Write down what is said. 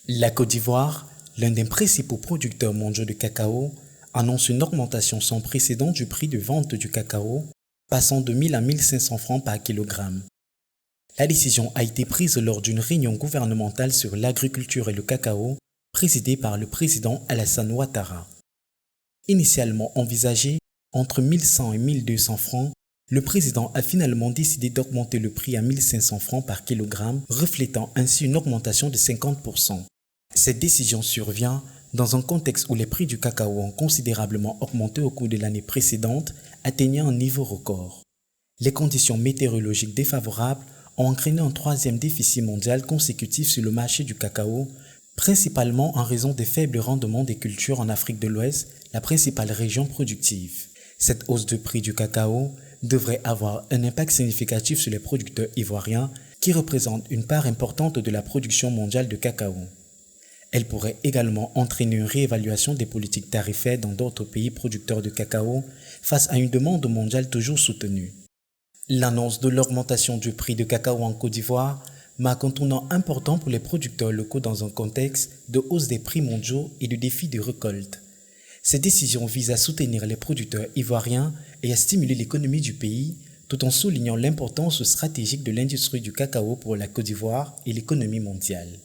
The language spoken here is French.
La Côte d'Ivoire, l'un des principaux producteurs mondiaux de cacao, annonce une augmentation sans précédent du prix de vente du cacao, passant de 1000 à 1500 francs par kilogramme. La décision a été prise lors d'une réunion gouvernementale sur l'agriculture et le cacao, présidée par le président Alassane Ouattara. Initialement envisagé entre 1100 et 1200 francs, le président a finalement décidé d'augmenter le prix à 1500 francs par kilogramme, reflétant ainsi une augmentation de 50%. Cette décision survient dans un contexte où les prix du cacao ont considérablement augmenté au cours de l'année précédente, atteignant un niveau record. Les conditions météorologiques défavorables ont entraîné un troisième déficit mondial consécutif sur le marché du cacao, principalement en raison des faibles rendements des cultures en Afrique de l'Ouest, la principale région productive. Cette hausse de prix du cacao devrait avoir un impact significatif sur les producteurs ivoiriens qui représentent une part importante de la production mondiale de cacao. Elle pourrait également entraîner une réévaluation des politiques tarifaires dans d'autres pays producteurs de cacao face à une demande mondiale toujours soutenue. L'annonce de l'augmentation du prix de cacao en Côte d'Ivoire marque un tournant important pour les producteurs locaux dans un contexte de hausse des prix mondiaux et de défis de récolte. Cette décision vise à soutenir les producteurs ivoiriens et à stimuler l'économie du pays, tout en soulignant l'importance stratégique de l'industrie du cacao pour la Côte d'Ivoire et l'économie mondiale.